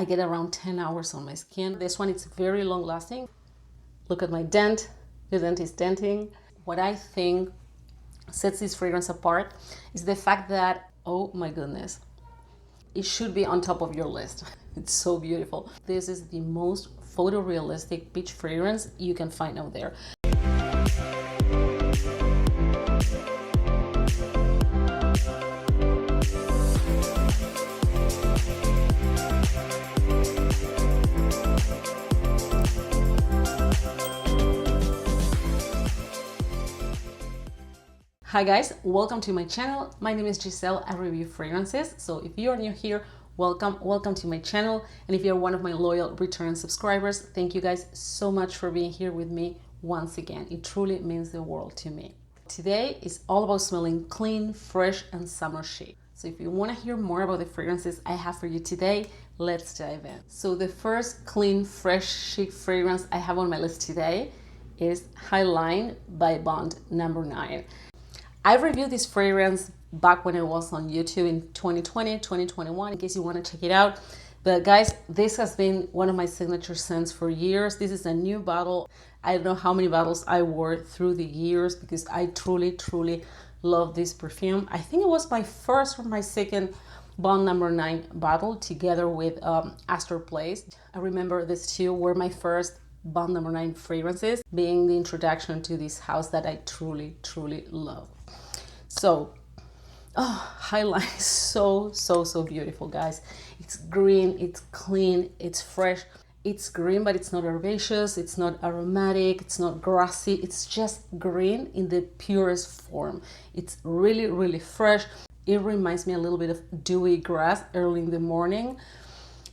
I get around 10 hours on my skin. This one, it's very long lasting. Look at my dent. The dent is denting. What I think sets this fragrance apart is the fact that, oh my goodness, it should be on top of your list. It's so beautiful. This is the most photorealistic peach fragrance you can find out there. Hi guys, welcome to my channel. My name is Giselle. I review fragrances. So if you are new here, welcome to my channel. And if you're one of my loyal return subscribers, thank you guys so much for being here with me once again. It truly means the world to me. Today is all about smelling clean, fresh, and summer chic. So if you want to hear more about the fragrances I have for you today, let's dive in. So the first clean, fresh, chic fragrance I have on my list today is High Line by Bond No. 9. I reviewed this fragrance back when I was on YouTube in 2020, 2021, in case you want to check it out. But guys, this has been one of my signature scents for years. This is a new bottle. I don't know how many bottles I wore through the years because I truly love this perfume. I think it was my first or my second Bond No. 9 bottle together with Astor Place. I remember these two were my first Bond No. 9 fragrances, being the introduction to this house that I truly love. So, High Line is so beautiful, guys. It's green, it's clean, it's fresh. It's green, but it's not herbaceous, it's not aromatic, it's not grassy. It's just green in the purest form. It's really fresh. It reminds me a little bit of dewy grass early in the morning.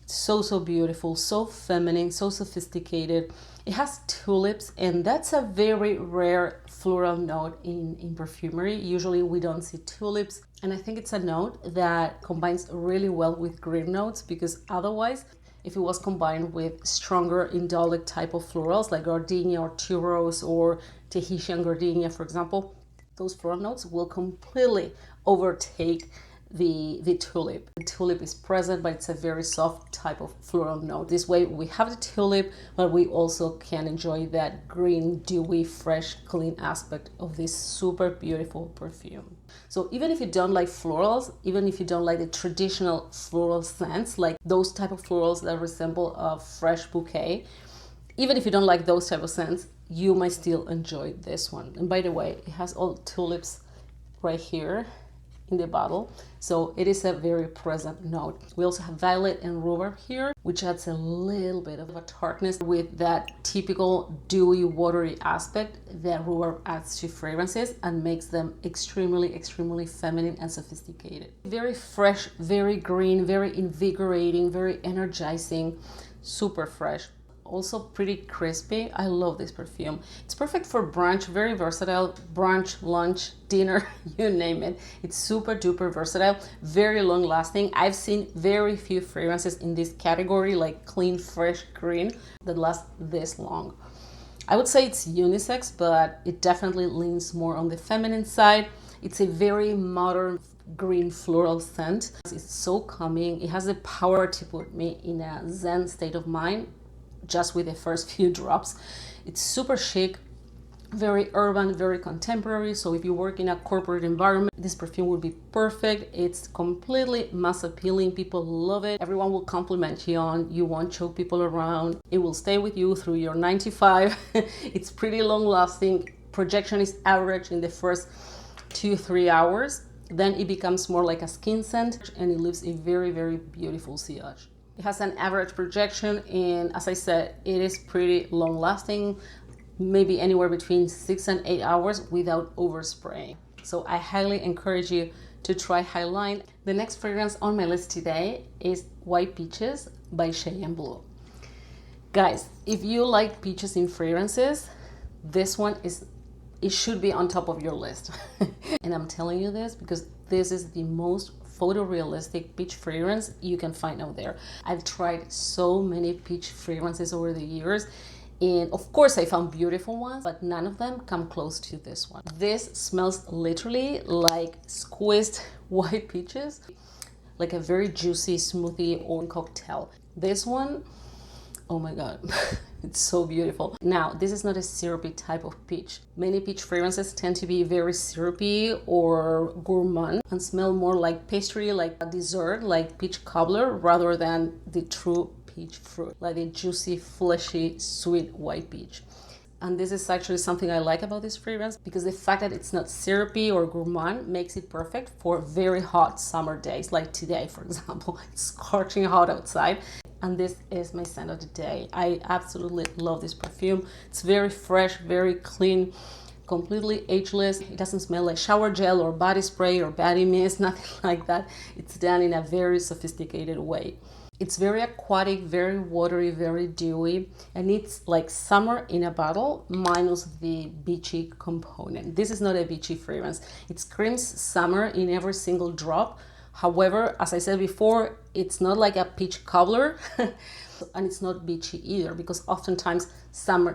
So beautiful, so feminine, so sophisticated. It has tulips, and that's a very rare floral note in perfumery. Usually we don't see tulips, and I think it's a note that combines really well with green notes, because otherwise, if it was combined with stronger indolic type of florals like gardenia or tuberose or Tahitian gardenia, for example, those floral notes will completely overtake the tulip. The tulip is present, but it's a very soft type of floral note. This way we have the tulip, but we also can enjoy that green, dewy, fresh, clean aspect of this super beautiful perfume. So even if you don't like florals, even if you don't like the traditional floral scents, like those type of florals that resemble a fresh bouquet, even if you don't like those type of scents, you might still enjoy this one. And by the way, it has all tulips right here in the bottle, so it is a very present note. We also have violet and rhubarb here, which adds a little bit of a tartness with that typical dewy, watery aspect that rhubarb adds to fragrances and makes them extremely feminine and sophisticated. Very fresh, very green, very invigorating, very energizing, super fresh. Also pretty crispy. I love this perfume. It's perfect for brunch, very versatile. Brunch, lunch, dinner, you name it. It's super duper versatile, very long lasting. I've seen very few fragrances in this category, like clean, fresh, green, that last this long. I would say it's unisex, but it definitely leans more on the feminine side. It's a very modern green floral scent. It's so calming. It has the power to put me in a zen state of mind just with the first few drops. It's super chic, very urban, very contemporary. So if you work in a corporate environment, this perfume would be perfect. It's completely mass appealing. People love it. Everyone will compliment you on. You won't choke people around. It will stay with you through your 9 to 5. It's pretty long lasting. Projection is average in the first 2-3 hours. Then it becomes more like a skin scent, and it leaves a very beautiful sillage. It has an average projection, and as I said, it is pretty long lasting, maybe anywhere between 6 and 8 hours without overspraying. So I highly encourage you to try High Line. The next fragrance on my list today is White Peaches by Cheyenne Blue. Guys, if you like peaches in fragrances, this one it should be on top of your list. And I'm telling you this because this is the most photorealistic peach fragrance you can find out there. I've tried so many peach fragrances over the years, and of course I found beautiful ones, but none of them come close to this one. This smells literally like squeezed white peaches, like a very juicy smoothie or cocktail. This one, oh my god, it's so beautiful. Now, this is not a syrupy type of peach. Many peach fragrances tend to be very syrupy or gourmand and smell more like pastry, like a dessert, like peach cobbler, rather than the true peach fruit, like the juicy, fleshy, sweet white peach. And this is actually something I like about this fragrance, because the fact that it's not syrupy or gourmand makes it perfect for very hot summer days, like today, for example. It's scorching hot outside. And this is my scent of the day. I absolutely love this perfume. It's very fresh, very clean, completely ageless. It doesn't smell like shower gel or body spray or body mist, nothing like that. It's done in a very sophisticated way. It's very aquatic, very watery, very dewy, and it's like summer in a bottle minus the beachy component. This is not a beachy fragrance. It screams summer in every single drop. However, as I said before, it's not like a peach cobbler and it's not beachy either, because oftentimes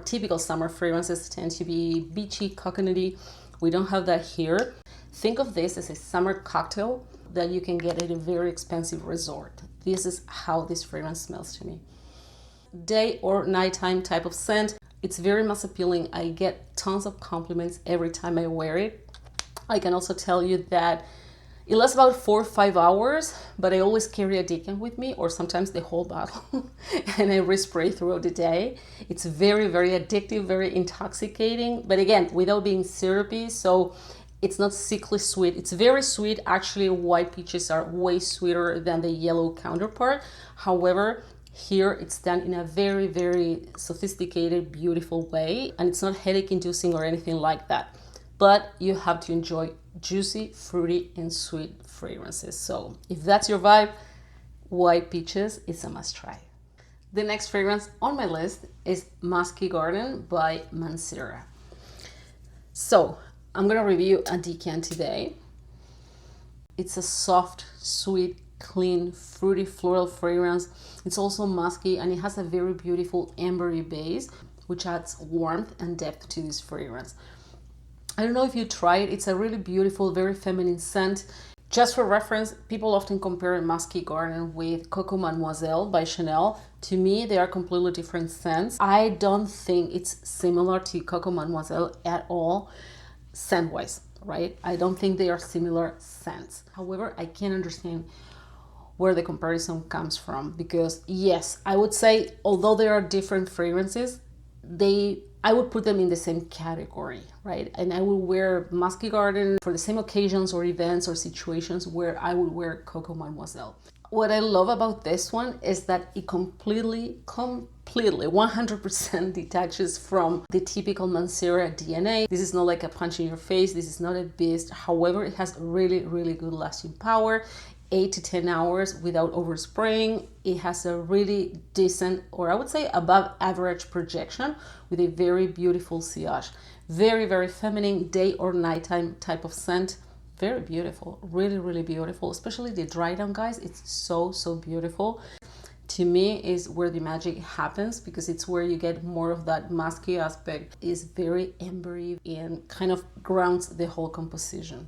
typical summer fragrances tend to be beachy, coconutty. We don't have that here. Think of this as a summer cocktail that you can get at a very expensive resort. This is how this fragrance smells to me. Day or nighttime type of scent. It's very mass appealing. I get tons of compliments every time I wear it. I can also tell you that it lasts about 4 or 5 hours, but I always carry a decan with me, or sometimes the whole bottle, and I respray throughout the day. It's very, very addictive, very intoxicating, but again, without being syrupy, so it's not sickly sweet. It's very sweet. Actually, white peaches are way sweeter than the yellow counterpart. However, here it's done in a very, very sophisticated, beautiful way, and it's not headache inducing or anything like that. But you have to enjoy juicy, fruity, and sweet fragrances. So if that's your vibe, white peaches is a must try. The next fragrance on my list is Musky Garden by Mancera. So I'm gonna review a decan today. It's a soft, sweet, clean, fruity, floral fragrance. It's also musky, and it has a very beautiful ambery base, which adds warmth and depth to this fragrance. I don't know if you try it. It's a really beautiful, very feminine scent. Just for reference, people often compare Musky Garden with Coco Mademoiselle by Chanel. To me, they are completely different scents. I don't think it's similar to Coco Mademoiselle at all, scent-wise, right? I don't think they are similar scents. However, I can understand where the comparison comes from, because yes, I would say, although there are different fragrances, I would put them in the same category, right? And I would wear Musky Garden for the same occasions or events or situations where I would wear Coco Mademoiselle. What I love about this one is that it completely, 100% detaches from the typical Mancera DNA. This is not like a punch in your face. This is not a beast. However, it has really, really good lasting power. 8 to 10 hours without overspraying. It has a really decent, or I would say above average projection, with a very beautiful sillage. Very, very feminine day or nighttime type of scent. Very beautiful, really, really beautiful, especially the dry down, guys. It's so, so beautiful. To me, is where the magic happens, because it's where you get more of that musky aspect. It's very ambery and kind of grounds the whole composition.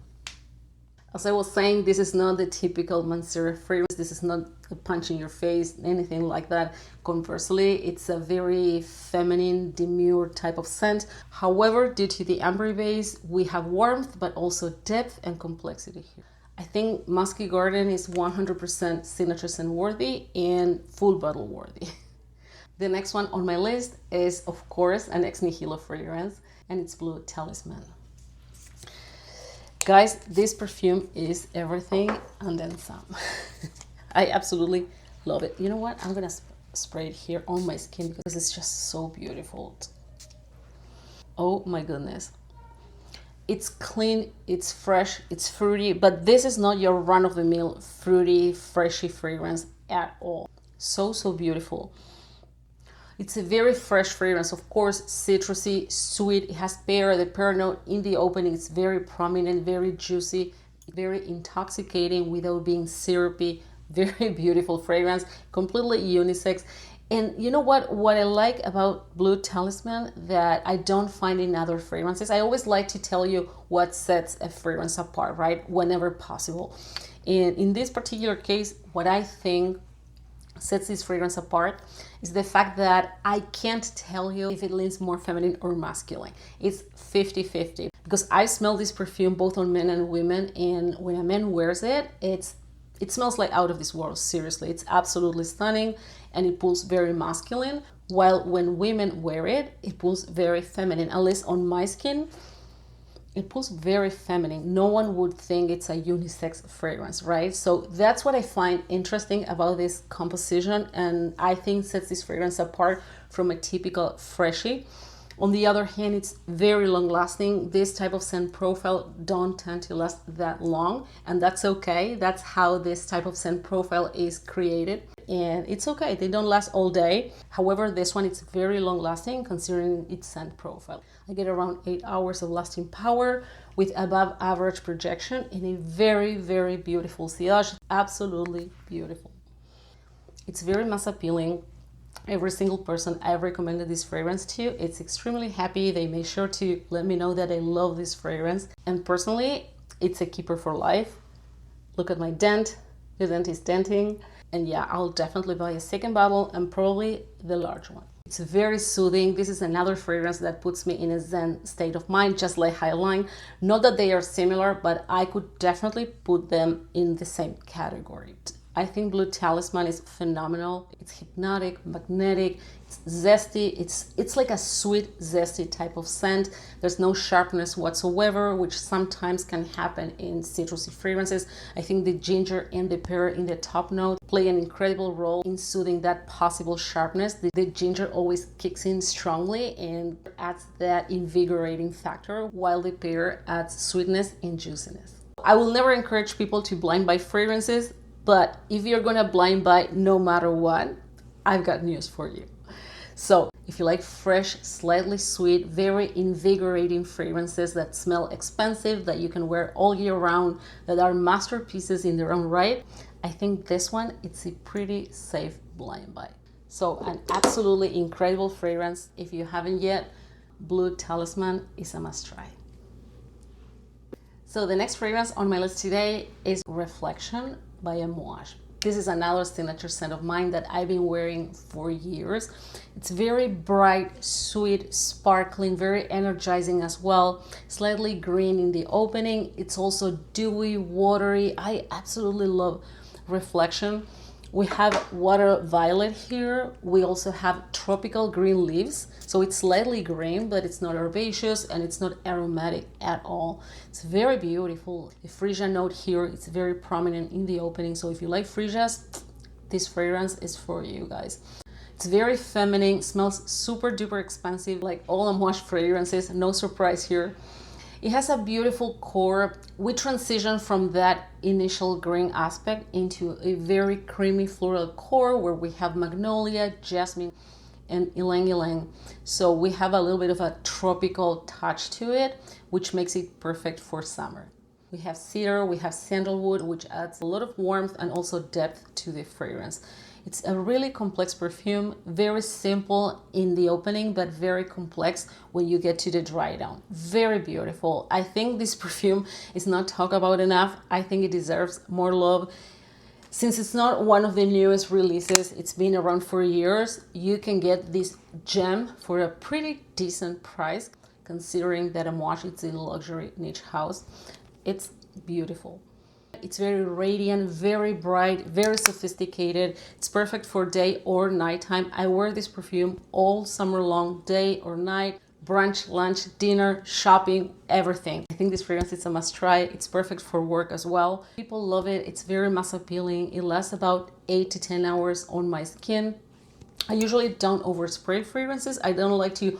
As I was saying, this is not the typical Mancera fragrance. This is not a punch in your face, anything like that. Conversely, it's a very feminine, demure type of scent. However, due to the ambery base, we have warmth, but also depth and complexity here. I think Musky Garden is 100% signature scent worthy and full bottle worthy. The next one on my list is, of course, an ex nihilo fragrance, and it's Blue Talisman. Guys, this perfume is everything and then some. I absolutely love it. You know what? I'm gonna spray it here on my skin because it's just so beautiful. Oh my goodness. It's clean, it's fresh, it's fruity, but this is not your run-of-the-mill fruity, freshy fragrance at all. So, so beautiful. It's a very fresh fragrance, of course, citrusy, sweet. It has pear. The pear note in the opening is very prominent, very juicy, very intoxicating without being syrupy. Very beautiful fragrance, completely unisex. And you know what I like about Blue Talisman that I don't find in other fragrances? I always like to tell you what sets a fragrance apart, right? Whenever possible. And in this particular case, what I think sets this fragrance apart is the fact that I can't tell you if it leans more feminine or masculine. It's 50-50 because I smell this perfume both on men and women, and when a man wears it, it smells like out of this world. Seriously, it's absolutely stunning and it pulls very masculine, while when women wear it, it pulls very feminine. At least on my skin, it pulls very feminine. No one would think it's a unisex fragrance, right? So that's what I find interesting about this composition, and I think sets this fragrance apart from a typical freshie. On the other hand, it's very long lasting. This type of scent profile don't tend to last that long, and that's okay. That's how this type of scent profile is created, and it's okay. They don't last all day. However, this one, it's very long lasting considering its scent profile. I get around 8 hours of lasting power with above average projection in a very, very beautiful sillage. Absolutely beautiful. It's very mass appealing. Every single person I've recommended this fragrance to, it's extremely happy. They make sure to let me know that I love this fragrance. And personally, it's a keeper for life. Look at my dent. The dent is denting. And yeah, I'll definitely buy a second bottle and probably the large one. It's very soothing. This is another fragrance that puts me in a zen state of mind, just like Highline. Not that they are similar, but I could definitely put them in the same category. I think Blue Talisman is phenomenal. It's hypnotic, magnetic, it's zesty. It's like a sweet, zesty type of scent. There's no sharpness whatsoever, which sometimes can happen in citrusy fragrances. I think the ginger and the pear in the top note play an incredible role in soothing that possible sharpness. The ginger always kicks in strongly and adds that invigorating factor, while the pear adds sweetness and juiciness. I will never encourage people to blind buy fragrances, but if you're gonna blind buy no matter what, I've got news for you. So if you like fresh, slightly sweet, very invigorating fragrances that smell expensive, that you can wear all year round, that are masterpieces in their own right, I think this one, it's a pretty safe blind buy. So an absolutely incredible fragrance. If you haven't yet, Blue Talisman is a must try. So the next fragrance on my list today is Reflection by 𝑴𝒂𝒓. This is another signature scent of mine that I've been wearing for years. It's very bright, sweet, sparkling, very energizing as well. Slightly green in the opening. It's also dewy, watery. I absolutely love Reflection. We have water violet here. We also have tropical green leaves. So it's slightly green, but it's not herbaceous and it's not aromatic at all. It's very beautiful. The freesia note here, it's very prominent in the opening. So if you like freesias, this fragrance is for you guys. It's very feminine, smells super duper expensive, like all 𝑴𝒂𝒓 fragrances, no surprise here. It has a beautiful core. We transition from that initial green aspect into a very creamy floral core where we have magnolia, jasmine, and ylang-ylang. So we have a little bit of a tropical touch to it, which makes it perfect for summer. We have cedar, we have sandalwood, which adds a lot of warmth and also depth to the fragrance. It's a really complex perfume, very simple in the opening, but very complex when you get to the dry down. Very beautiful. I think this perfume is not talked about enough. I think it deserves more love. Since it's not one of the newest releases, it's been around for years, you can get this gem for a pretty decent price, considering that 𝑴𝒂𝒓 is a luxury niche house. It's beautiful. It's very radiant, very bright, very sophisticated. It's perfect for day or nighttime. I wear this perfume all summer long, day or night, brunch, lunch, dinner, shopping, everything. I think this fragrance is a must try. It's perfect for work as well. People love it. It's very mass appealing. It lasts about 8 to 10 hours on my skin. I usually don't overspray fragrances. I don't like to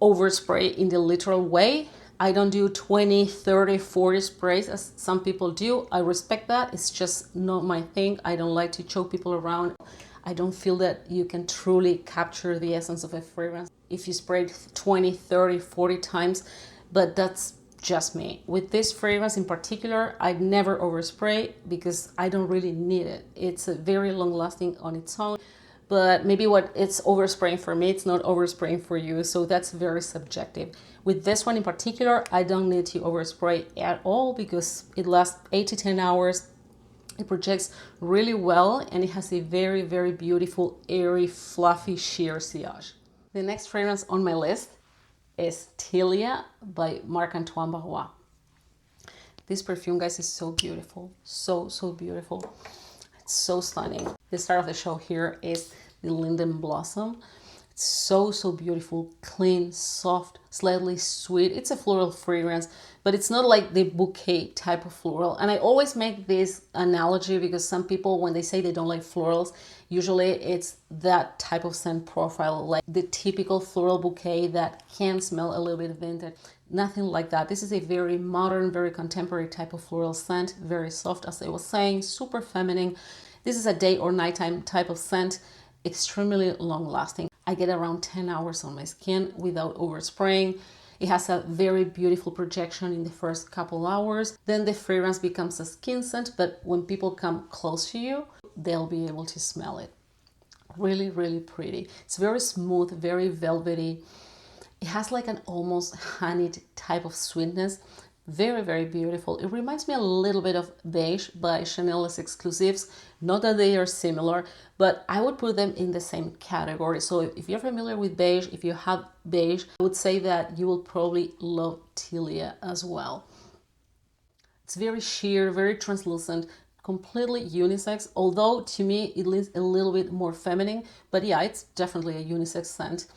overspray in the literal way. I don't do 20, 30, 40 sprays as some people do. I respect that. It's just not my thing. I don't like to choke people around. I don't feel that you can truly capture the essence of a fragrance if you spray it 20, 30, 40 times, but that's just me. With this fragrance in particular, I'd never overspray because I don't really need it. It's a very long lasting on its own, but maybe what it's overspraying for me, it's not overspraying for you, so that's very subjective. With this one in particular, I don't need to overspray at all because it lasts 8 to 10 hours. It projects really well and it has a very, very beautiful, airy, fluffy, sheer sillage. The next fragrance on my list is Tilia by Marc-Antoine Barrois. This perfume, guys, is so beautiful. So, so beautiful. It's so stunning. The star of the show here is the Linden Blossom. It's so, so beautiful, clean, soft, slightly sweet. It's a floral fragrance, but it's not like the bouquet type of floral. And I always make this analogy because some people, when they say they don't like florals, usually it's that type of scent profile, like the typical floral bouquet that can smell a little bit vintage. Nothing like that. This is a very modern, very contemporary type of floral scent, very soft, as I was saying, super feminine. This is a day or nighttime type of scent, extremely long lasting. I get around 10 hours on my skin without overspraying. It has a very beautiful projection in the first couple hours. Then the fragrance becomes a skin scent, but when people come close to you, they'll be able to smell it. Really, really pretty. It's very smooth, very velvety. It has like an almost honeyed type of sweetness. Very, very beautiful. It reminds me a little bit of Beige by Chanel Les Exclusives. Not that they are similar, but I would put them in the same category. So if you're familiar with Beige, if you have Beige, I would say that you will probably love Tilia as well. It's very sheer, very translucent, completely unisex, although to me it leans a little bit more feminine, but yeah, it's definitely a unisex scent.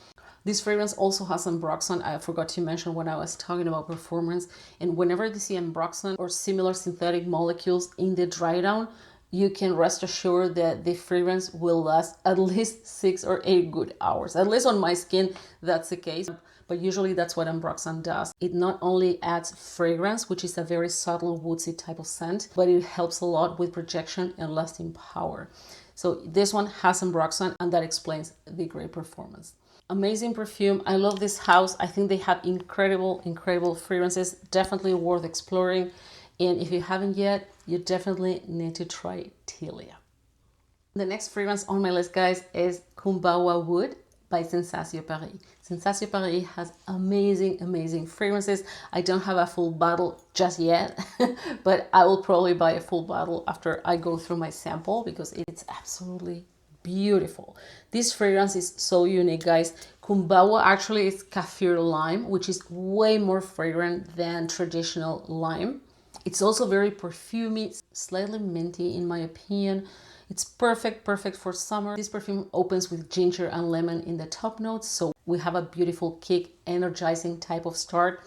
This fragrance also has ambroxan. I forgot to mention when I was talking about performance. And whenever you see ambroxan or similar synthetic molecules in the dry down, you can rest assured that the fragrance will last at least 6 or 8 good hours. At least on my skin, that's the case. But usually that's what ambroxan does. It not only adds fragrance, which is a very subtle woodsy type of scent, but it helps a lot with projection and lasting power. So this one has ambroxan, and that explains the great performance. Amazing perfume. I love this house. I think they have incredible fragrances. Definitely worth exploring. And if you haven't yet, you definitely need to try Tilia. The next fragrance on my list, guys, is Kumbawa Wood by Sensation Paris. Sensation Paris has amazing fragrances. I don't have a full bottle just yet, but I will probably buy a full bottle after I go through my sample because it's absolutely beautiful. This fragrance is so unique, guys. Kumbawa actually is kaffir lime, which is way more fragrant than traditional lime. It's also very perfumey, slightly minty in my opinion. It's perfect for summer. This perfume opens with ginger and lemon in the top notes, so we have a beautiful kick, energizing type of start.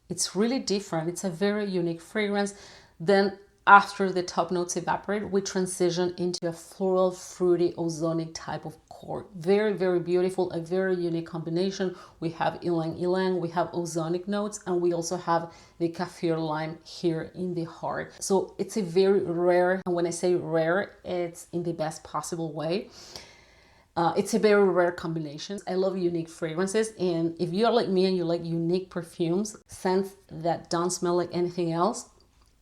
It's really different. It's a very unique fragrance. Then after the top notes evaporate, we transition into a floral, fruity, ozonic type of core. Very beautiful, a very unique combination. We have ylang ylang, we have ozonic notes, and we also have the kaffir lime here in the heart. So it's a very rare, and when I say rare, it's in the best possible way. It's a very rare combination. I love unique fragrances, and if you're like me and you like unique perfumes, scents that don't smell like anything else,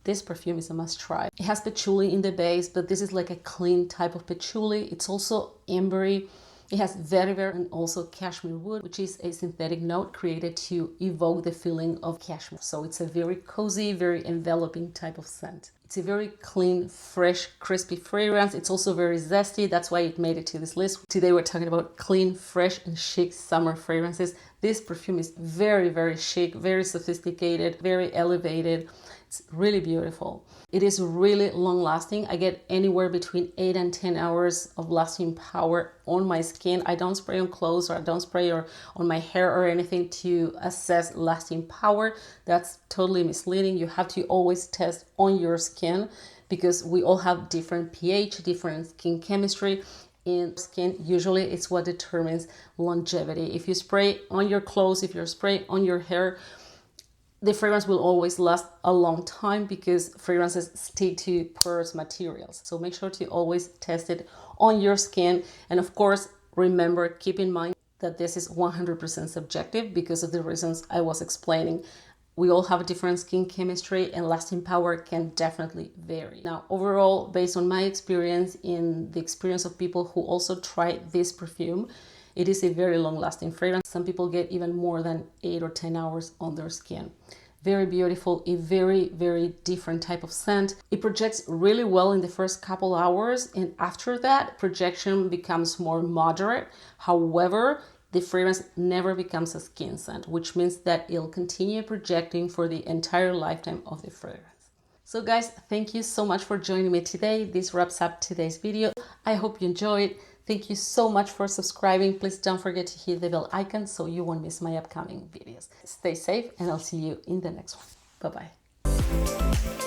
this perfume is a must try. It has patchouli in the base, but this is like a clean type of patchouli. It's also ambery. It has vetiver and also cashmere wood, which is a synthetic note created to evoke the feeling of cashmere. So it's a very cozy, very enveloping type of scent. It's a very clean, fresh, crispy fragrance. It's also very zesty. That's why it made it to this list. Today we're talking about clean, fresh, and chic summer fragrances. This perfume is very chic, very sophisticated, very elevated. It's really beautiful. It is really long lasting. I get anywhere between 8 and 10 hours of lasting power on my skin. I don't spray on clothes, or I don't spray on my hair or anything to assess lasting power. That's totally misleading. You have to always test on your skin because we all have different pH, different skin chemistry. In skin, usually it's what determines longevity. If you spray on your clothes, if you spray on your hair, the fragrance will always last a long time because fragrances stick to porous materials. So make sure to always test it on your skin. And of course, remember, keep in mind that this is 100% subjective because of the reasons I was explaining. We all have a different skin chemistry and lasting power can definitely vary. Now, overall, based on my experience and the experience of people who also tried this perfume, it is a very long-lasting fragrance. Some people get even more than 8 or 10 hours on their skin. Very beautiful, a very, very different type of scent. It projects really well in the first couple hours, and after that, projection becomes more moderate. However, the fragrance never becomes a skin scent, which means that it'll continue projecting for the entire lifetime of the fragrance. So guys, thank you so much for joining me today. This wraps up today's video. I hope you enjoyed. Thank you so much for subscribing. Please don't forget to hit the bell icon so you won't miss my upcoming videos. Stay safe, and I'll see you in the next one. Bye-bye.